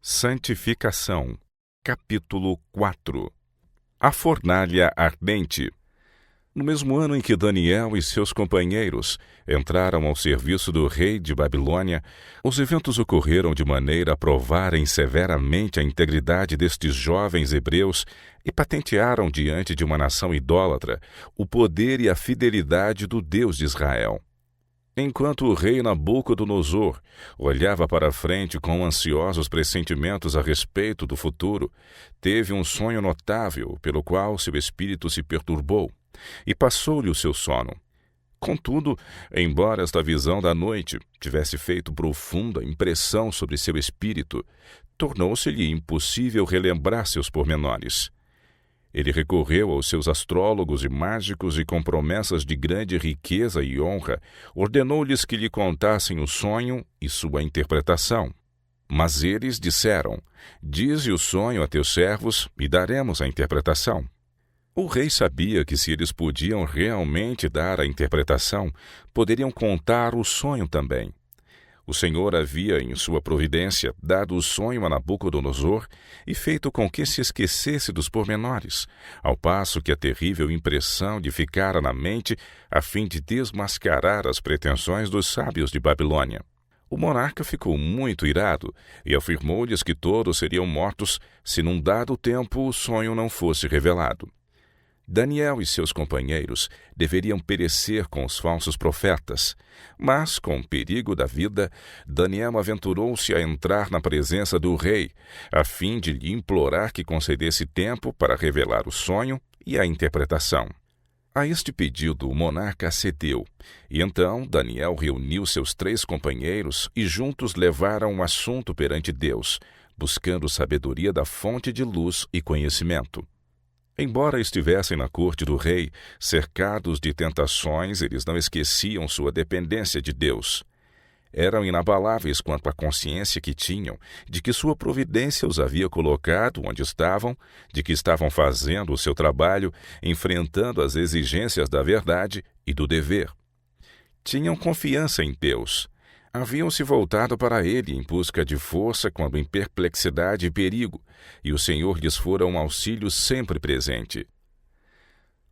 Santificação. Capítulo 4. A fornalha ardente. No mesmo ano em que Daniel e seus companheiros entraram ao serviço do rei de Babilônia, os eventos ocorreram de maneira a provarem severamente a integridade destes jovens hebreus e patentearam diante de uma nação idólatra o poder e a fidelidade do Deus de Israel. Enquanto o rei Nabucodonosor olhava para a frente com ansiosos pressentimentos a respeito do futuro, teve um sonho notável pelo qual seu espírito se perturbou, e passou-lhe o seu sono. Contudo, embora esta visão da noite tivesse feito profunda impressão sobre seu espírito, tornou-se-lhe impossível relembrar seus pormenores. Ele recorreu aos seus astrólogos e mágicos e, com promessas de grande riqueza e honra, ordenou-lhes que lhe contassem o sonho e sua interpretação. Mas eles disseram: "Dize o sonho a teus servos e daremos a interpretação." O rei sabia que, se eles podiam realmente dar a interpretação, poderiam contar o sonho também. O Senhor havia, em sua providência, dado o sonho a Nabucodonosor e feito com que se esquecesse dos pormenores, ao passo que a terrível impressão lhe ficara na mente a fim de desmascarar as pretensões dos sábios de Babilônia. O monarca ficou muito irado e afirmou-lhes que todos seriam mortos se num dado tempo o sonho não fosse revelado. Daniel e seus companheiros deveriam perecer com os falsos profetas, mas, com o perigo da vida, Daniel aventurou-se a entrar na presença do rei, a fim de lhe implorar que concedesse tempo para revelar o sonho e a interpretação. A este pedido o monarca acedeu, e então Daniel reuniu seus 3 companheiros e juntos levaram o assunto perante Deus, buscando sabedoria da fonte de luz e conhecimento. Embora estivessem na corte do rei, cercados de tentações, eles não esqueciam sua dependência de Deus. Eram inabaláveis quanto à consciência que tinham de que sua providência os havia colocado onde estavam, de que estavam fazendo o seu trabalho, enfrentando as exigências da verdade e do dever. Tinham confiança em Deus. Haviam se voltado para ele em busca de força quando em perplexidade e perigo, e o Senhor lhes fora um auxílio sempre presente.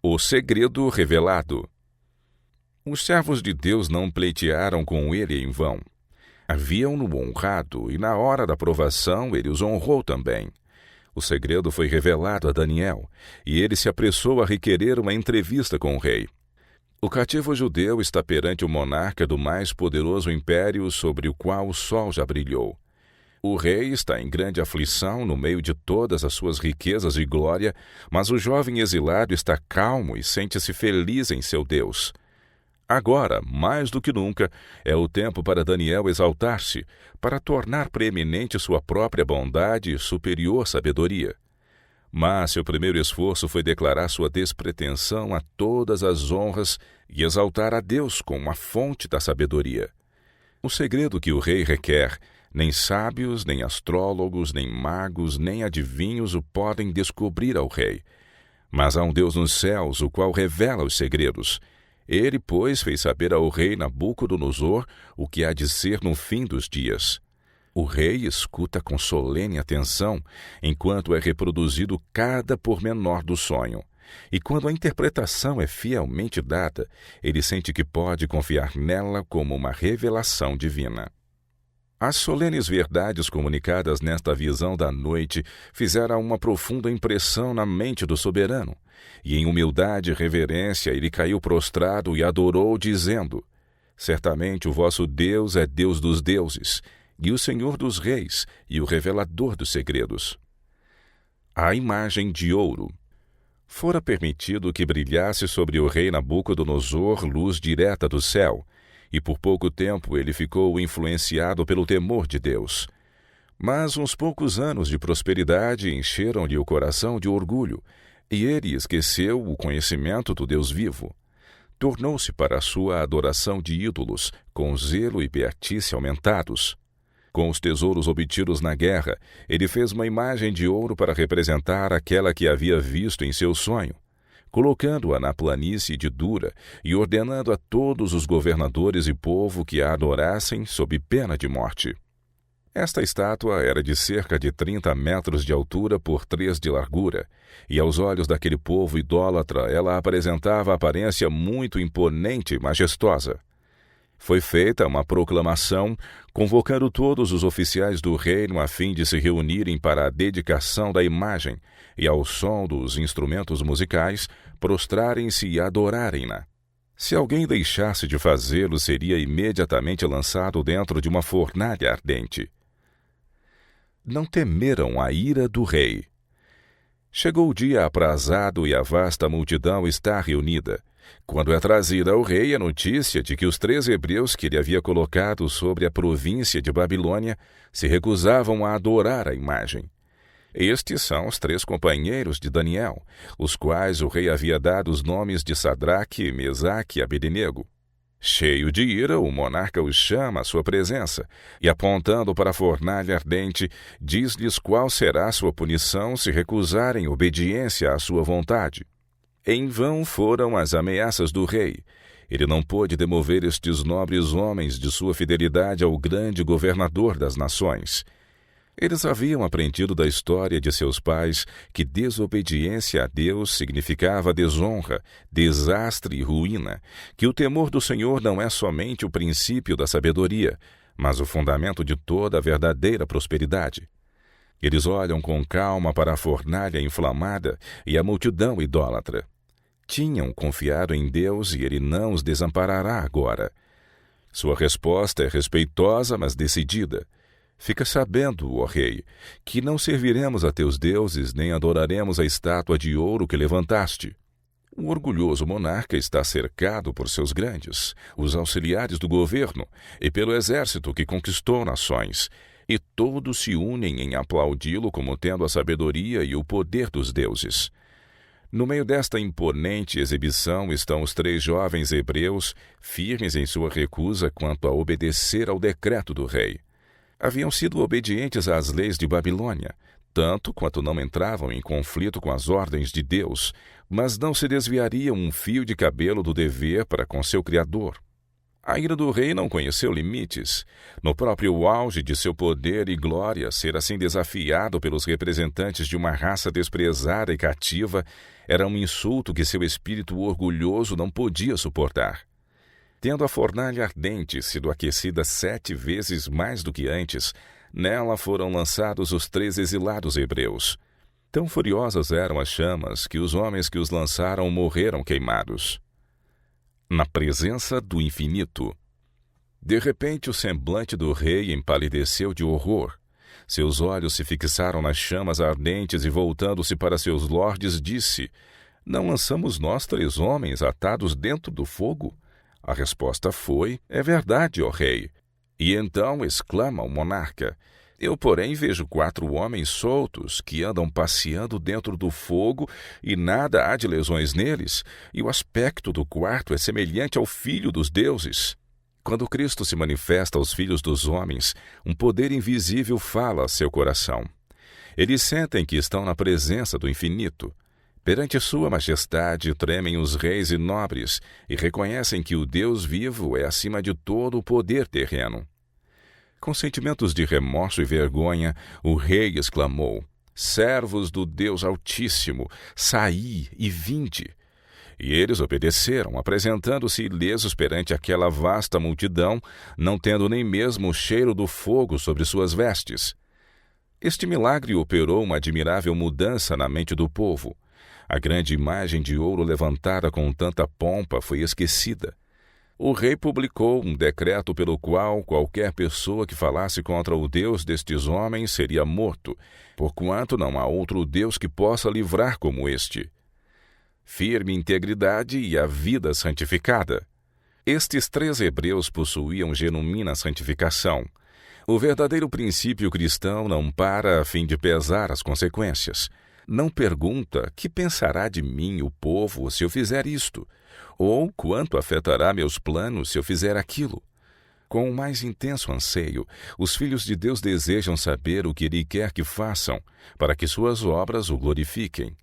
O segredo revelado. Os servos de Deus não pleitearam com ele em vão. Haviam-no honrado, e na hora da provação ele os honrou também. O segredo foi revelado a Daniel, e ele se apressou a requerer uma entrevista com o rei. O cativo judeu está perante o monarca do mais poderoso império sobre o qual o sol já brilhou. O rei está em grande aflição no meio de todas as suas riquezas e glória, mas o jovem exilado está calmo e sente-se feliz em seu Deus. Agora, mais do que nunca, é o tempo para Daniel exaltar-se, para tornar preeminente sua própria bondade e superior sabedoria. Mas seu primeiro esforço foi declarar sua despretensão a todas as honras e exaltar a Deus como a fonte da sabedoria. O segredo que o rei requer, nem sábios, nem astrólogos, nem magos, nem adivinhos o podem descobrir ao rei. Mas há um Deus nos céus, o qual revela os segredos. Ele, pois, fez saber ao rei Nabucodonosor o que há de ser no fim dos dias. O rei escuta com solene atenção, enquanto é reproduzido cada pormenor do sonho. E quando a interpretação é fielmente dada, ele sente que pode confiar nela como uma revelação divina. As solenes verdades comunicadas nesta visão da noite fizeram uma profunda impressão na mente do soberano, e em humildade e reverência ele caiu prostrado e adorou, dizendo: "Certamente o vosso Deus é Deus dos deuses, e o Senhor dos reis, e o revelador dos segredos." A imagem de ouro. Fora permitido que brilhasse sobre o rei Nabucodonosor luz direta do céu, e por pouco tempo ele ficou influenciado pelo temor de Deus. Mas uns poucos anos de prosperidade encheram-lhe o coração de orgulho, e ele esqueceu o conhecimento do Deus vivo. Tornou-se para a sua adoração de ídolos, com zelo e beatice aumentados. Com os tesouros obtidos na guerra, ele fez uma imagem de ouro para representar aquela que havia visto em seu sonho, colocando-a na planície de Dura e ordenando a todos os governadores e povo que a adorassem sob pena de morte. Esta estátua era de cerca de 30 metros de altura por 3 de largura, e aos olhos daquele povo idólatra ela apresentava aparência muito imponente e majestosa. Foi feita uma proclamação, convocando todos os oficiais do reino a fim de se reunirem para a dedicação da imagem e, ao som dos instrumentos musicais, prostrarem-se e adorarem-na. Se alguém deixasse de fazê-lo, seria imediatamente lançado dentro de uma fornalha ardente. Não temeram a ira do rei. Chegou o dia aprazado e a vasta multidão está reunida, quando é trazida ao rei a notícia de que os 3 hebreus que ele havia colocado sobre a província de Babilônia se recusavam a adorar a imagem. Estes são os 3 companheiros de Daniel, os quais o rei havia dado os nomes de Sadraque, Mesaque e Abednego. Cheio de ira, o monarca os chama à sua presença e, apontando para a fornalha ardente, diz-lhes qual será a sua punição se recusarem obediência à sua vontade. Em vão foram as ameaças do rei. Ele não pôde demover estes nobres homens de sua fidelidade ao grande governador das nações. Eles haviam aprendido da história de seus pais que desobediência a Deus significava desonra, desastre e ruína, que o temor do Senhor não é somente o princípio da sabedoria, mas o fundamento de toda a verdadeira prosperidade. Eles olham com calma para a fornalha inflamada e a multidão idólatra. Tinham confiado em Deus e Ele não os desamparará agora. Sua resposta é respeitosa, mas decidida. Fica sabendo, ó rei, que não serviremos a teus deuses, nem adoraremos a estátua de ouro que levantaste. O orgulhoso monarca está cercado por seus grandes, os auxiliares do governo, e pelo exército que conquistou nações, e todos se unem em aplaudi-lo como tendo a sabedoria e o poder dos deuses. No meio desta imponente exibição estão os 3 jovens hebreus, firmes em sua recusa quanto a obedecer ao decreto do rei. Haviam sido obedientes às leis de Babilônia, tanto quanto não entravam em conflito com as ordens de Deus, mas não se desviariam um fio de cabelo do dever para com seu Criador. A ira do rei não conheceu limites. No próprio auge de seu poder e glória, ser assim desafiado pelos representantes de uma raça desprezada e cativa era um insulto que seu espírito orgulhoso não podia suportar. Tendo a fornalha ardente sido aquecida 7 vezes mais do que antes, nela foram lançados os 3 exilados hebreus. Tão furiosas eram as chamas que os homens que os lançaram morreram queimados. Na presença do infinito. De repente o semblante do rei empalideceu de horror. Seus olhos se fixaram nas chamas ardentes e, voltando-se para seus lordes, disse: Não lançamos nós 3 homens atados dentro do fogo? A resposta foi: É verdade, ó rei. E então exclama o monarca: Eu, porém, vejo 4 homens soltos que andam passeando dentro do fogo e nada há de lesões neles, e o aspecto do quarto é semelhante ao Filho dos deuses. Quando Cristo se manifesta aos filhos dos homens, um poder invisível fala a seu coração. Eles sentem que estão na presença do infinito. Perante sua majestade tremem os reis e nobres e reconhecem que o Deus vivo é acima de todo o poder terreno. Com sentimentos de remorso e vergonha, o rei exclamou: Servos do Deus Altíssimo, saí e vinde. E eles obedeceram, apresentando-se ilesos perante aquela vasta multidão, não tendo nem mesmo o cheiro do fogo sobre suas vestes. Este milagre operou uma admirável mudança na mente do povo. A grande imagem de ouro levantada com tanta pompa foi esquecida. O rei publicou um decreto pelo qual qualquer pessoa que falasse contra o Deus destes homens seria morto, porquanto não há outro Deus que possa livrar como este. Firme integridade e a vida santificada. Estes 3 hebreus possuíam genuína santificação. O verdadeiro princípio cristão não para a fim de pesar as consequências. Não pergunta: que pensará de mim o povo se eu fizer isto? Ou quanto afetará meus planos se eu fizer aquilo? Com o mais intenso anseio, os filhos de Deus desejam saber o que Ele quer que façam, para que suas obras o glorifiquem.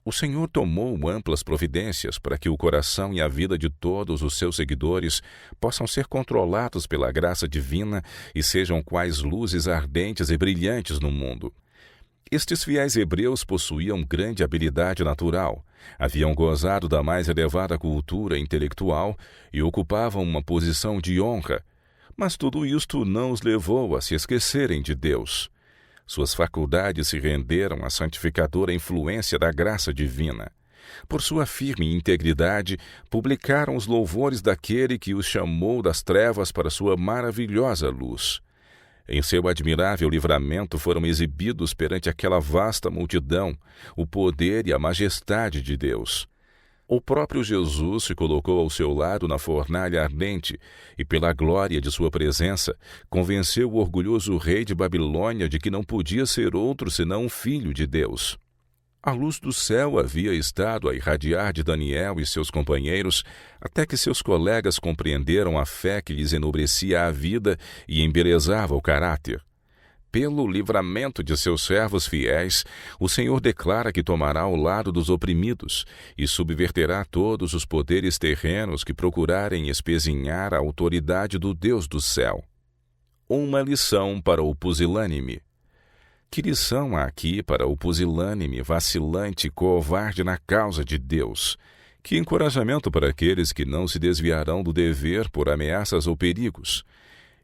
O Senhor tomou amplas providências para que o coração e a vida de todos os seus seguidores possam ser controlados pela graça divina e sejam quais luzes ardentes e brilhantes no mundo. Estes fiéis hebreus possuíam grande habilidade natural, haviam gozado da mais elevada cultura intelectual e ocupavam uma posição de honra, mas tudo isto não os levou a se esquecerem de Deus. Suas faculdades se renderam à santificadora influência da graça divina. Por sua firme integridade, publicaram os louvores daquele que os chamou das trevas para sua maravilhosa luz. Em seu admirável livramento foram exibidos perante aquela vasta multidão o poder e a majestade de Deus. O próprio Jesus se colocou ao seu lado na fornalha ardente e, pela glória de sua presença, convenceu o orgulhoso rei de Babilônia de que não podia ser outro senão um filho de Deus. A luz do céu havia estado a irradiar de Daniel e seus companheiros até que seus colegas compreenderam a fé que lhes enobrecia a vida e embelezava o caráter. Pelo livramento de seus servos fiéis, o Senhor declara que tomará o lado dos oprimidos e subverterá todos os poderes terrenos que procurarem espezinhar a autoridade do Deus do céu. Uma lição para o pusilânime. Que lição há aqui para o pusilânime, vacilante e covarde na causa de Deus? Que encorajamento para aqueles que não se desviarão do dever por ameaças ou perigos?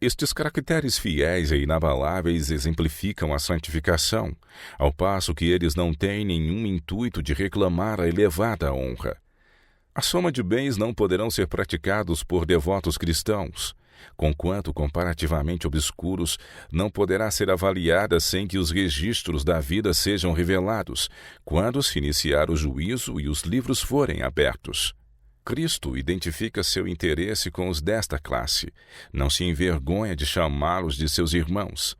Estes caracteres fiéis e inabaláveis exemplificam a santificação, ao passo que eles não têm nenhum intuito de reclamar a elevada honra. A soma de bens não poderão ser praticados por devotos cristãos, conquanto comparativamente obscuros, não poderá ser avaliada sem que os registros da vida sejam revelados, quando se iniciar o juízo e os livros forem abertos. Cristo identifica seu interesse com os desta classe. Não se envergonha de chamá-los de seus irmãos.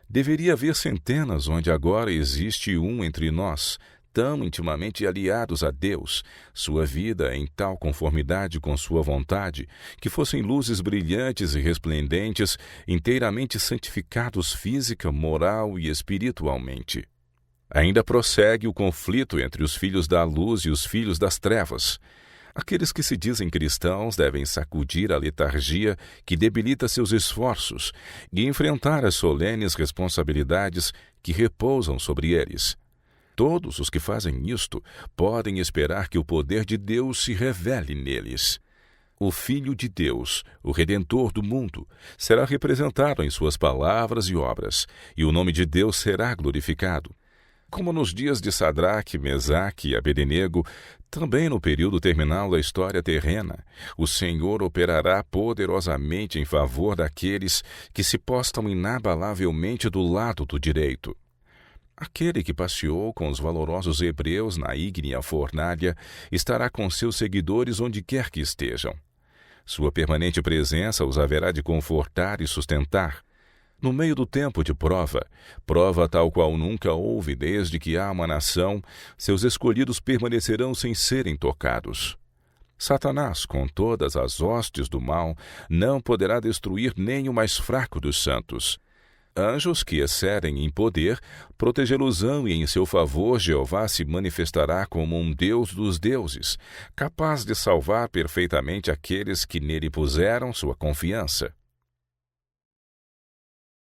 Deveria haver centenas onde agora existe um entre nós, tão intimamente aliados a Deus, sua vida em tal conformidade com sua vontade, que fossem luzes brilhantes e resplendentes, inteiramente santificados física, moral e espiritualmente. Ainda prossegue o conflito entre os filhos da luz e os filhos das trevas. Aqueles que se dizem cristãos devem sacudir a letargia que debilita seus esforços e enfrentar as solenes responsabilidades que repousam sobre eles. Todos os que fazem isto podem esperar que o poder de Deus se revele neles. O Filho de Deus, o Redentor do mundo, será representado em suas palavras e obras, e o nome de Deus será glorificado. Como nos dias de Sadraque, Mesaque e Abednego, também no período terminal da história terrena, o Senhor operará poderosamente em favor daqueles que se postam inabalavelmente do lado do direito. Aquele que passeou com os valorosos hebreus na ígnea fornalha estará com seus seguidores onde quer que estejam. Sua permanente presença os haverá de confortar e sustentar. No meio do tempo de prova tal qual nunca houve desde que há uma nação, seus escolhidos permanecerão sem serem tocados. Satanás, com todas as hostes do mal, não poderá destruir nem o mais fraco dos santos. Anjos que excedem em poder, protegê-los-ão e em seu favor Jeová se manifestará como um Deus dos deuses, capaz de salvar perfeitamente aqueles que nele puseram sua confiança.